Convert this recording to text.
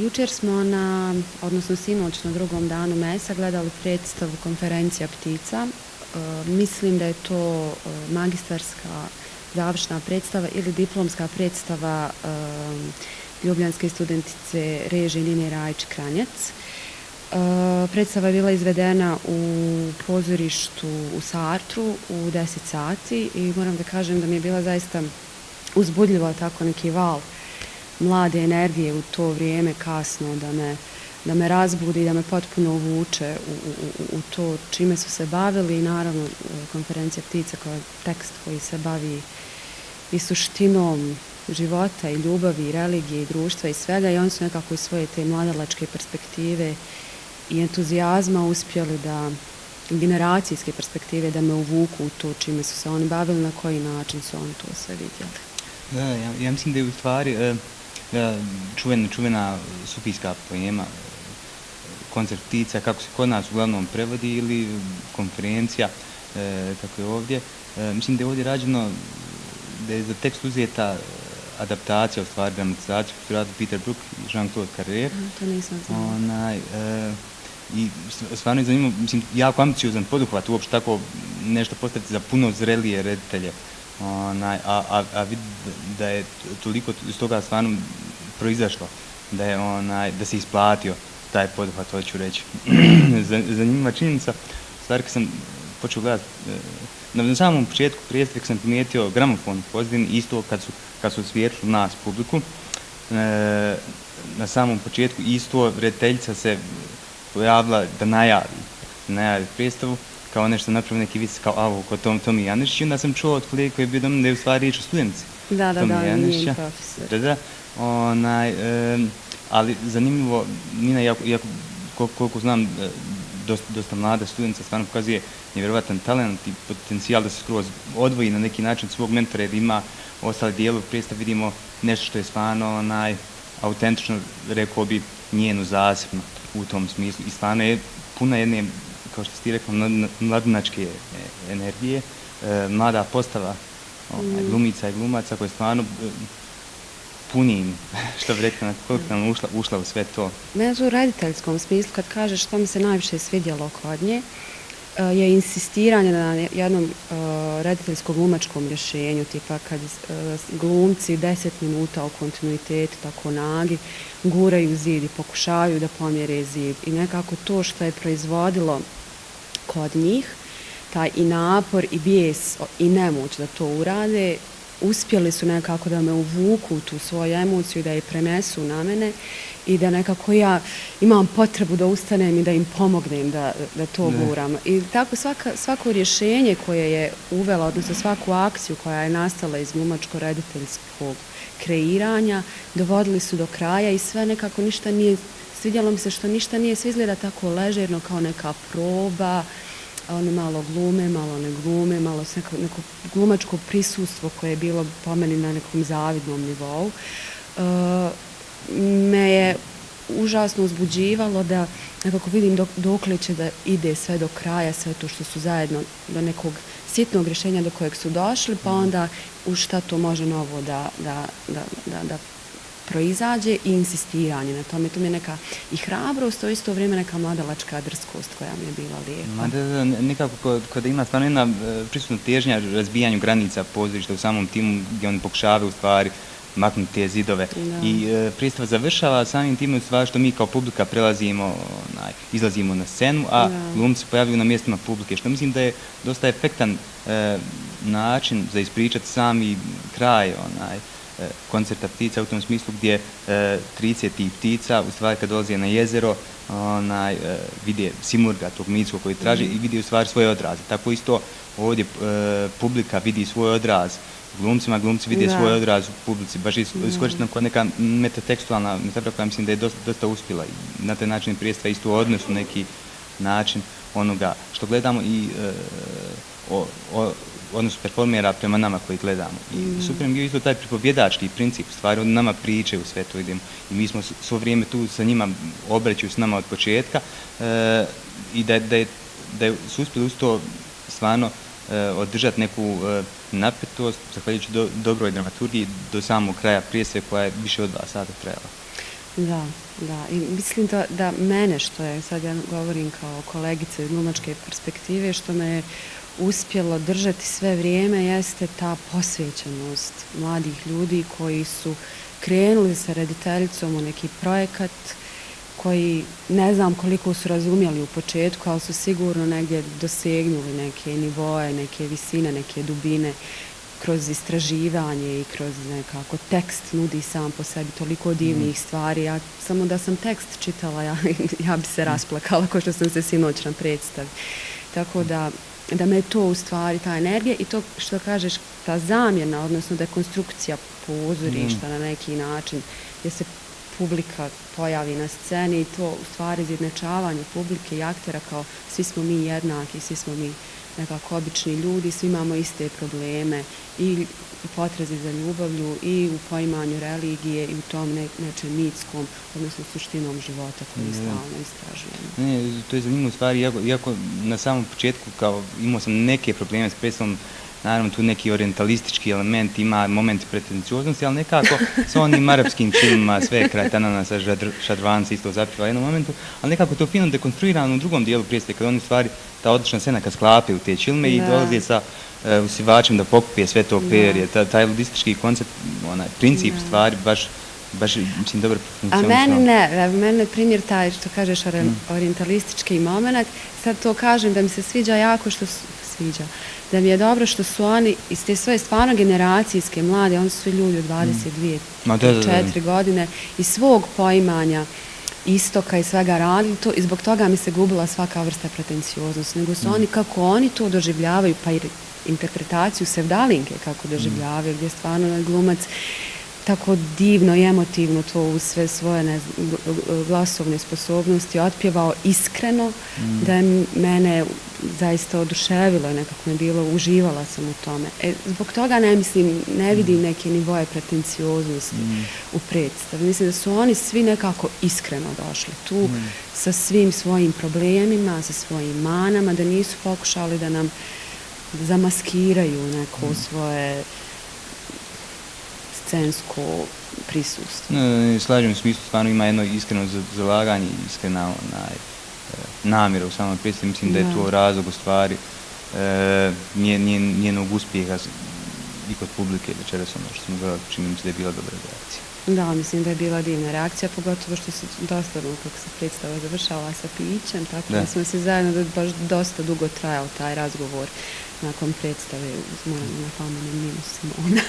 Jučer smo odnosno sinoć na drugom danu mesa gledali predstavu Konferencija ptica. Mislim da je to magistarska završna predstava ili diplomska predstava ljubljanske studentice režije Nine Rajić-Kranjec. Predstava je bila izvedena u pozorištu u Sartru u 10 sati i moram da kažem da mi je bila zaista uzbudljiva tako neki val mlade energije u to vrijeme kasno da me razbudi, da me potpuno uvuče u to čime su se bavili i naravno Konferencija ptica kao tekst koji se bavi i suštinom života i ljubavi i religije i društva i svega i oni su nekako iz svoje te mladalačke perspektive i entuzijazma uspjeli da generacijske perspektive da me uvuku u to čime su se oni bavili, na koji način su oni to sve vidjeli. Da, ja mislim da je u stvari čuvena sufijska poema Koncert ptica, kako se kod nas uglavnom prevodi, ili konferencija, kako je ovdje. Mislim da je ovdje rađeno, da je za tekst uzeta adaptacija, u stvari dramatizacija, koju su radili Peter Brook i Jean-Claude Carrère. To nisam znala. I stvarno je zanimljivo, mislim, jako ambiciozan poduhvat uopšte tako nešto postaviti za puno zrelije reditelje. A vidi da je toliko iz toga stvarno proizašlo, da se isplatio taj poduhvat, hoću reći. Zanimljiva činjenica, stvari kad sam počeo gledati, na samom početku predstave sam primijetio gramofon pozadini, isto kad su osvijetlili nas, publiku. Na samom početku isto rediteljica se pojavila da najavi predstavu, kao nešto napravio neki vic kao avo kod Tomi Janišić, i onda sam čuo od kolege koji je bio doma da je u stvari riječ o studentici Tomi Janišića. Da, ali zanimljivo, Nina, jako, koliko znam, dosta mlada studentica, stvarno pokazuje nevjerovatan talent i potencijal da se skroz odvoji na neki način svog mentora, jer ima ostali dijelu predstav, vidimo nešto što je stvarno autentično, rekao bi, njenu zasebno u tom smislu. I stvarno je puna jedne, kao što si ti rekao, mladunačke energije, mlada postava glumica i glumaca koje stvarno punim, što bi rekla, koliko nam ušla u sve to. Mene u rediteljskom smislu, kad kažeš što mi se najviše svidjelo kod nje, je insistiranje na jednom rediteljsko-glumačkom rješenju, tipa kad glumci 10 minuta u kontinuitetu, tako nagi, guraju zid i pokušavaju da pomjere zid. I nekako to što je proizvodilo kod njih, taj i napor i bijes i nemoć da to urade, uspjeli su nekako da me uvuku u tu svoju emociju, da je prenesu na mene i da nekako ja imam potrebu da ustanem i da im pomognem da to guram. I tako svako rješenje koje je uvela, odnosno svaku akciju koja je nastala iz glumačko-rediteljskog kreiranja, dovodili su do kraja i sve nekako ništa nije, svidjelo mi se što ništa nije, sve izgleda tako ležerno kao neka proba, one malo glume, malo ne glume, malo neko glumačko prisustvo koje je bilo po meni na nekom zavidnom nivou. Me je užasno uzbuđivalo da nekako vidim dokle će da ide sve do kraja, sve to što su zajedno do nekog sitnog rješenja do kojeg su došli, pa onda u šta to može novo da proizađe i insistiranje na tome. To mi je neka i hrabrost, to isto vrijeme neka mladalačka drskost koja mi je bila lijepa. Nekako kada ima stvarno jedna prisutna težnja razbijanju granica pozorišta u samom timu gdje oni pokušavaju u stvari maknuti te zidove. I predstava završava samim tim u stvari što mi kao publika prelazimo, izlazimo na scenu, a glumci pojavljuju na mjestima publike, što mislim da je dosta efektan način za ispričati sami kraj koncerta ptica u tom smislu gdje 30 tih ptica u stvari kad dolaze na jezero vide simurga, tog mitskog koji traži i vidi u stvari svoje odraze. Tako isto ovdje publika vidi svoj odraz glumcima, glumci vide svoj odraz u publici. Baš iskorištena kod neka metatekstualna metafora koja mislim da je dosta uspjela i na taj način predstava isto odnos u neki način onoga što gledamo i odnosu performera prema nama koji gledamo. I super je bio isto taj pripovjedački princip, stvari od nama priče u sve to idemo. I mi smo svo vrijeme tu sa njima, obraćaju s nama od početka i da su uspjeli uz to stvarno održati neku napetost, zahvaljujući dobroj dramaturgiji do samog kraja predstave koja je više od 2 sata trajala. Da, da. I mislim da mene, što je, sad ja govorim kao kolegica iz glumačke perspektive, što me je uspjelo držati sve vrijeme jeste ta posvećenost mladih ljudi koji su krenuli sa rediteljicom u neki projekat koji ne znam koliko su razumjeli u početku, ali su sigurno negdje dosegnuli neke nivoe, neke visine, neke dubine kroz istraživanje i kroz nekako tekst nudi sam po sebi toliko divnih stvari. Ja samo da sam tekst čitala, ja bi se rasplakala kao što sam se sinoć na predstavi. Tako da me je to u stvari ta energija i to što kažeš, ta zamjena, odnosno dekonstrukcija pozorišta na neki način, gdje se publika pojavi na sceni i to u stvari izjednačavanje publike i aktera kao svi smo mi jednaki, svi smo mi nekako obični ljudi, svi imamo iste probleme i u potrazi za ljubavlju i u poimanju religije i u tom nečem mitskom, odnosno suštinom života koji stalno istražujemo. Ne, to je zanimljivo stvari, iako na samom početku kao imao sam neke probleme s predstavom, naravno tu neki orientalistički element ima moment pretencioznosti, ali nekako s onim arapskim filmima, sve kraj Tanana sa Šadranca isto zapiva u jednom momentu, ali nekako to fino dekonstruirano u drugom dijelu predstave, kada oni stvari, ta odlična scena kad sklapaju te čilme i dolaze sa usivačem da pokupije sve to perje, taj ludistički koncept, princip stvari, baš mislim, dobro funkcionisao. A meni ne, meni je primjer taj što kažeš orientalistički moment, sad to kažem da mi se sviđa jako što sviđa. Da mi je dobro što su oni iz te svoje stvarno generacijske mlade, oni su svi ljudi od 22-4 godine, iz svog poimanja istoka i svega radili to i zbog toga mi se gubila svaka vrsta pretencioznosti, nego su oni, kako oni to doživljavaju, pa i interpretaciju Sevdalinke kako doživljavaju, gdje stvarno glumac tako divno i emotivno to uz sve svoje glasovne sposobnosti otpjevao iskreno, da je mene zaista oduševilo i nekako me bilo, uživala sam u tome. Zbog toga ne vidim neke nivoje pretencioznosti u predstavi. Mislim da su oni svi nekako iskreno došli tu sa svim svojim problemima, sa svojim manama, da nisu pokušali da nam zamaskiraju neko svoje scensko prisustvo. Slažem u smislu, stvarno ima jedno iskreno zalaganje, iskrena namjera u samoj predstavi. Mislim da je to razlog u stvari njenog uspjeha i kod publike večeras, ono što smo gledali, čini mi se da je bila dobra reakcija. Da, mislim da je bila divna reakcija, pogotovo što se dosta, kako se predstava završala sa pićem, tako da smo se zajedno baš dosta dugo trajao taj razgovor nakon predstave uz Morana na Famanim minus Simona.